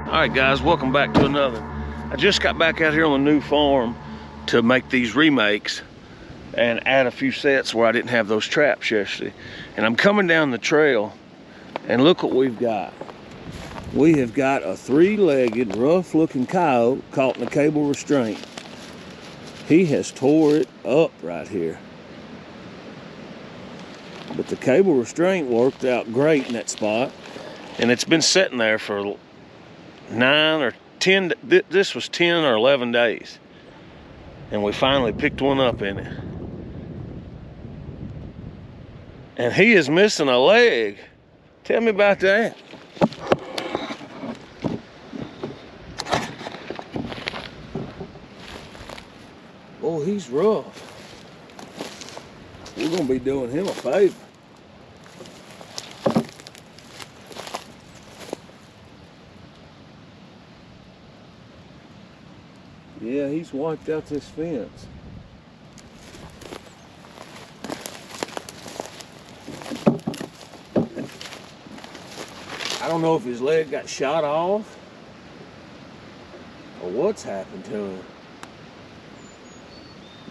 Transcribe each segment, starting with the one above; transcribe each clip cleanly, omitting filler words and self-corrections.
Alright guys, welcome back to another. I just got back out here on the new farm to make these remakes and add a few sets where I didn't have those traps yesterday. And I'm coming down the trail and look what we've got. We have got a three-legged, rough-looking coyote caught in a cable restraint. He has tore it up right here. But the cable restraint worked out great in that spot. And it's been sitting there for 9 or 10, this was 10 or 11 days. And we finally picked one up in it. And he is missing a leg. Tell me about that. Oh, he's rough. We're gonna be doing him a favor. Yeah, he's wiped out this fence. I don't know if his leg got shot off or what's happened to him.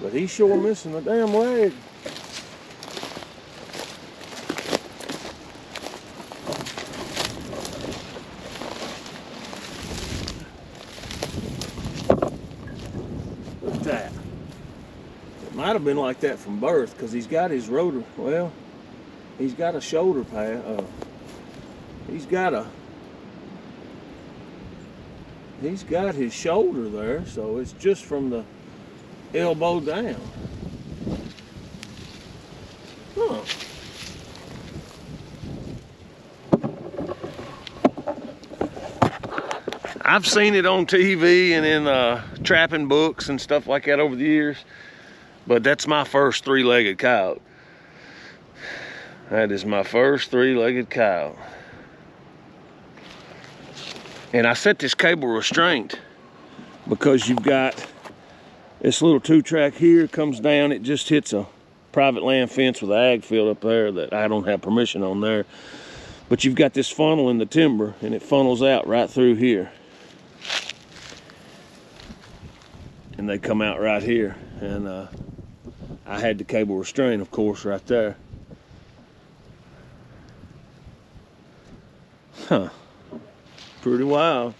But he's sure missing a damn leg. Look at that. It might have been like that from birth because he's got his rotor, well, he's got a shoulder pad. He's got his shoulder there, so it's just from the elbow down. Huh. I've seen it on TV and in trapping books and stuff like that over the years, but that's my first three-legged coyote. That is my first three-legged coyote. And I set this cable restraint because you've got this little 2-track here, comes down, it just hits a private land fence with an ag field up there that I don't have permission on there. But you've got this funnel in the timber and it funnels out right through here. And they come out right here. And I had the cable restraint, of course, right there. Huh. Pretty wild.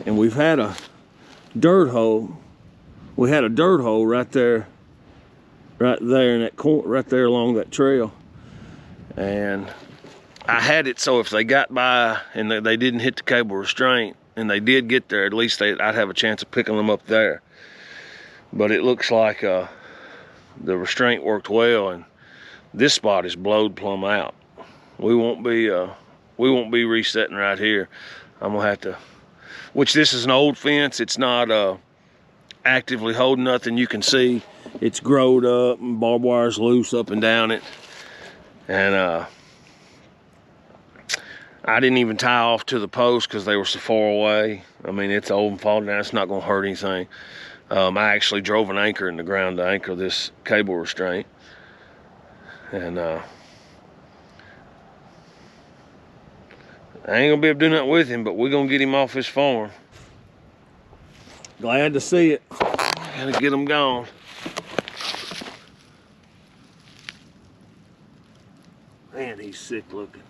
And we've had a dirt hole. We had a dirt hole right there in that corner, right there along that trail. And I had it so if they got by and they didn't hit the cable restraint, and they did get there, at least I'd have a chance of picking them up there. But it looks like the restraint worked well, and this spot is blowed plumb out. We won't be resetting right here. I'm gonna have to, which this is an old fence. It's not actively holding nothing. You can see it's growed up and barbed wire's loose up and down it. And I didn't even tie off to the post because they were so far away. I mean, it's old and falling down. It's not gonna hurt anything. I actually drove an anchor in the ground to anchor this cable restraint. And I ain't gonna be able to do nothing with him, but we're gonna get him off his farm. Glad to see it. Gotta get him gone. Man, he's sick looking.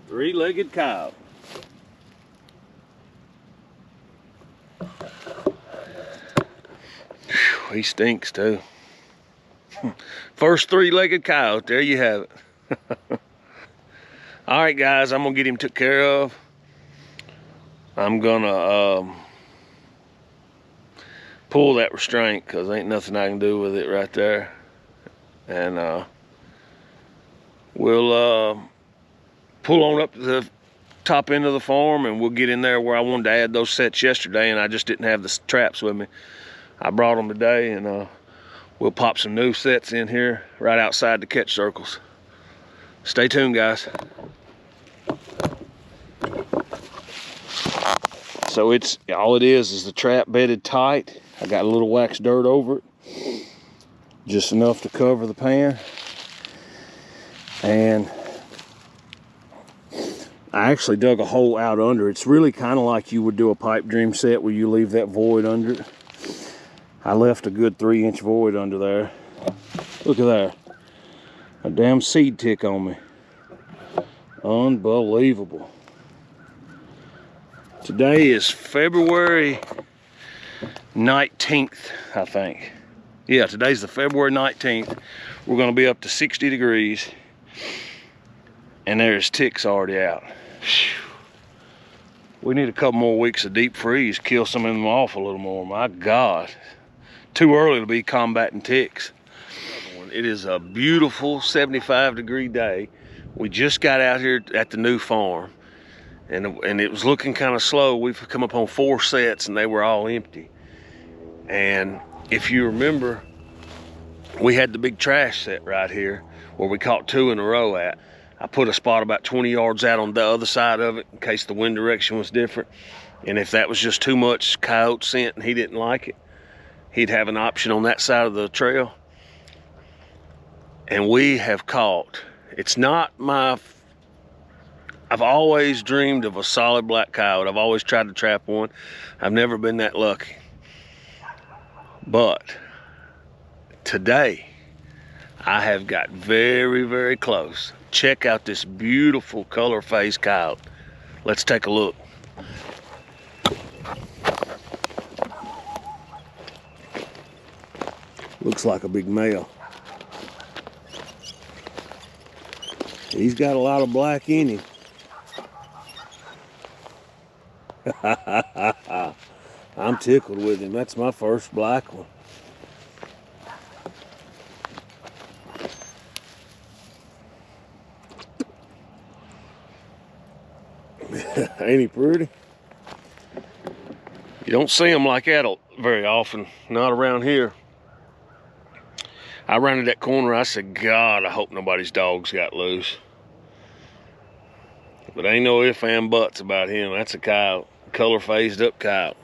Three-legged coyote. He stinks too. First three-legged coyote, there you have it. All right, guys, I'm gonna get him took care of. I'm gonna pull that restraint because ain't nothing I can do with it right there. And we'll pull on up to the top end of the farm and we'll get in there where I wanted to add those sets yesterday, and I just didn't have the traps with me. I brought them today, and we'll pop some new sets in here right outside the catch circles. Stay tuned, guys. So it's all it is the trap bedded tight. I got a little wax dirt over it, just enough to cover the pan. And I actually dug a hole out under it. It's really kind of like you would do a pipe dream set where you leave that void under it. I left a good 3-inch void under there. Look at there. A damn seed tick on me. Unbelievable. Today is February 19th, I think. Yeah, today's the February 19th. We're gonna be up to 60 degrees. And there's ticks already out. We need a couple more weeks of deep freeze, kill some of them off a little more. My God. Too early to be combating ticks. It is a beautiful 75-degree day. We just got out here at the new farm, and it was looking kind of slow. We've come up on 4 sets and they were all empty. And if you remember, we had the big trash set right here where we caught 2 in a row at. I put a spot about 20 yards out on the other side of it in case the wind direction was different. And if that was just too much coyote scent and he didn't like it, he'd have an option on that side of the trail. And we have caught, it's not my, I've always dreamed of a solid black coyote. I've always tried to trap one. I've never been that lucky. But today, I have got very, very close. Check out this beautiful color phase coyote. Let's take a look. Looks like a big male. He's got a lot of black in him. I'm tickled with him. That's my first black one. Ain't he pretty? You don't see them like that very often, not around here. I rounded that corner, I said, God, I hope nobody's dogs got loose. But ain't no ifs and buts about him. That's a coyote, color phased up coyote.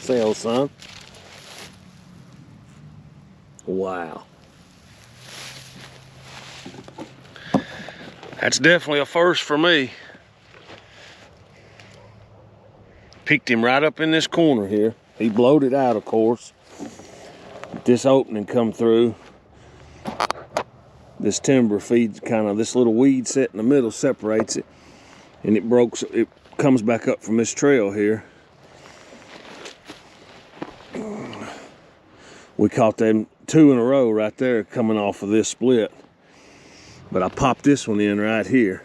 Say, old son. Wow. That's definitely a first for me. Picked him right up in this corner here. He blowed it out, of course. This opening come through. This timber feeds kind of, this little weed set in the middle separates it. And it comes back up from this trail here. We caught them 2 in a row right there coming off of this split. But I popped this one in right here.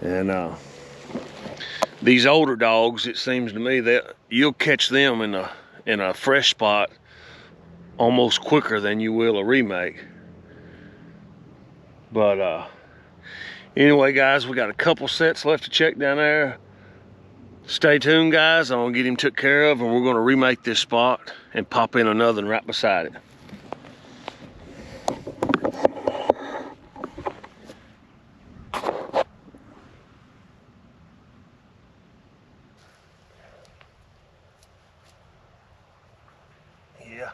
And these older dogs, it seems to me that you'll catch them in a fresh spot almost quicker than you will a remake. But anyway, guys, we got a couple sets left to check down there. Stay tuned, guys. I'm gonna get him took care of, and we're gonna remake this spot and pop in another one right beside it. Yeah.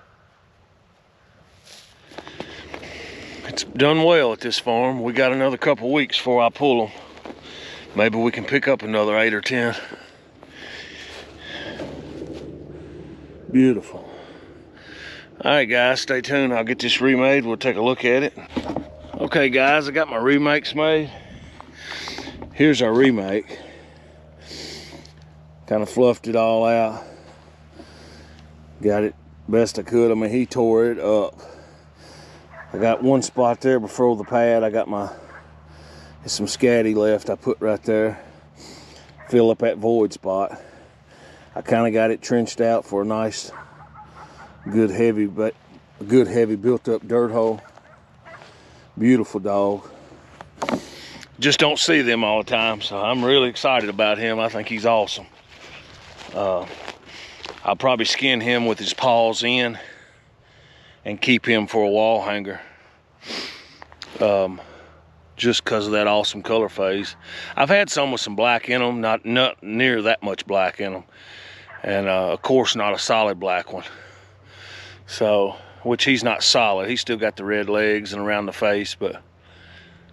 It's done well at this farm. We got another couple weeks before I pull them. Maybe we can pick up another 8 or 10. Beautiful. All right, guys, stay tuned. I'll get this remade. We'll take a look at it. Okay, guys, I got my remakes made. Here's our remake. Kind of fluffed it all out. Got it best I could. I mean, he tore it up. I got one spot there before the pad. I got there's some scatty left I put right there. Fill up that void spot. I kind of got it trenched out for a nice, good heavy a good heavy built up dirt hole. Beautiful dog. Just don't see them all the time, so I'm really excited about him. I think he's awesome. I'll probably skin him with his paws in and keep him for a wall hanger. Just because of that awesome color phase. I've had some with some black in them, not near that much black in them. And of course not a solid black one. So, which he's not solid. He's still got the red legs and around the face, but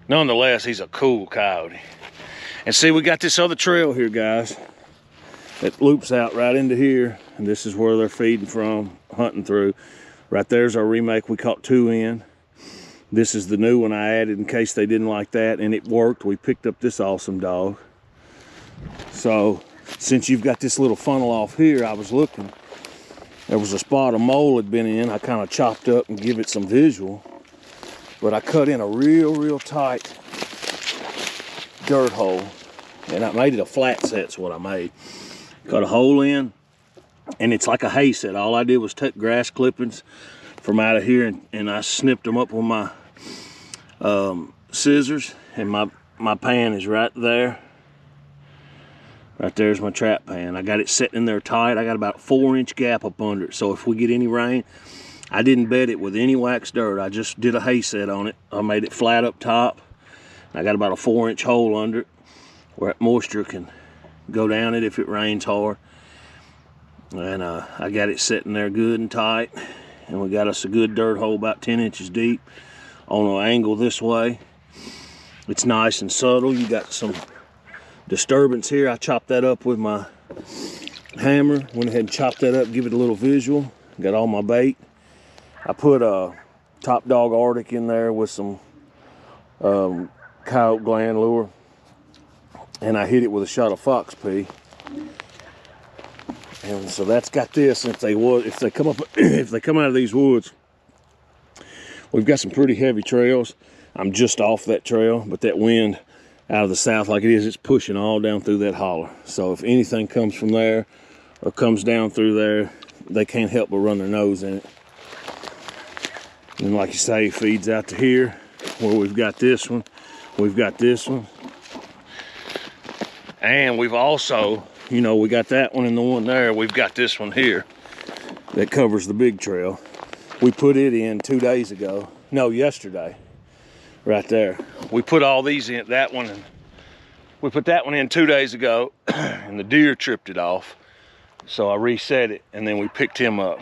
nonetheless, he's a cool coyote. And see, we got this other trail here, guys, that loops out right into here. And this is where they're feeding from, hunting through. Right there's our remake. We caught 2 in. This is the new one I added in case they didn't like that, and it worked. We picked up this awesome dog. So, since you've got this little funnel off here, I was looking. There was a spot a mole had been in. I kind of chopped up and give it some visual. But I cut in a real tight dirt hole. And I made it a flat set's what I made. Cut a hole in, and it's like a hay set. All I did was take grass clippings from out of here, and I snipped them up with my scissors, and my pan is right there. Right there's my trap pan. I got it set in there tight. I got about a 4-inch gap up under it, so if we get any rain, I didn't bed it with any wax dirt. I just did a hay set on it. I made it flat up top. I got about a 4-inch hole under it where that moisture can go down it if it rains hard. And I got it sitting there good and tight. And we got us a good dirt hole about 10 inches deep on an angle this way. It's nice and subtle. You got some disturbance here. I chopped that up with my hammer. Went ahead and chopped that up, give it a little visual. Got all my bait. I put a Top Dog Arctic in there with some coyote gland lure. And I hit it with a shot of fox pea. And so that's got this. And if they come out of these woods, we've got some pretty heavy trails. I'm just off that trail, but that wind out of the south like it is, it's pushing all down through that holler. So if anything comes from there or comes down through there, they can't help but run their nose in it. And like you say, it feeds out to here where we've got this one. We've got this one. And we've also, you know, we got that one and the one there. We've got this one here that covers the big trail. We put it in 2 days ago. No, yesterday. Right there. We put all these in, that one, and we put that one in 2 days ago, and the deer tripped it off. So I reset it, and then we picked him up.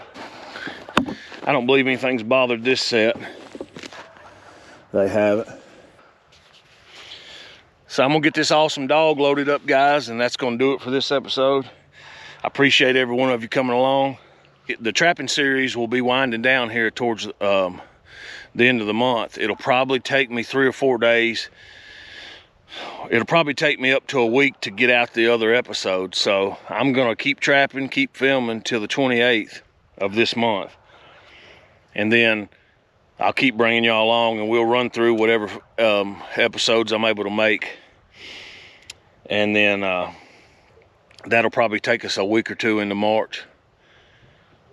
I don't believe anything's bothered this set. They have it. So I'm gonna get this awesome dog loaded up, guys, and that's gonna do it for this episode. I appreciate every one of you coming along. The trapping series will be winding down here towards the end of the month. It'll probably take me 3 or 4 days. It'll probably take me up to a week to get out the other episodes. So I'm gonna keep trapping, keep filming till the 28th of this month. And then I'll keep bringing y'all along, and we'll run through whatever episodes I'm able to make. And then that'll probably take us a week or 2 into March.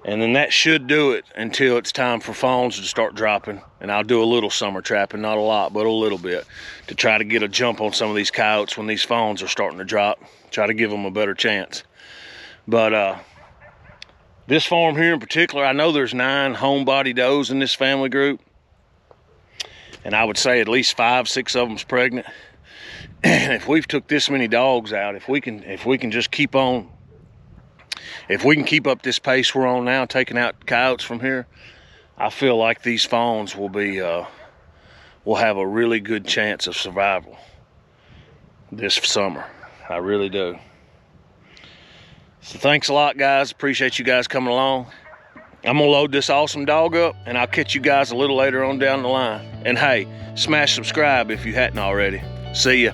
And then that should do it until it's time for fawns to start dropping. And I'll do a little summer trapping, not a lot, but a little bit, to try to get a jump on some of these coyotes when these fawns are starting to drop. Try to give them a better chance. But this farm here in particular, I know there's 9 homebody does in this family group. And I would say at least 5, 6 of them's pregnant. And if we've took this many dogs out, if we can just keep on, if we can keep up this pace we're on now, taking out coyotes from here, I feel like these fawns will be, will have a really good chance of survival this summer. I really do. So thanks a lot, guys. Appreciate you guys coming along. I'm gonna load this awesome dog up, and I'll catch you guys a little later on down the line. And hey, smash subscribe if you hadn't already. See ya.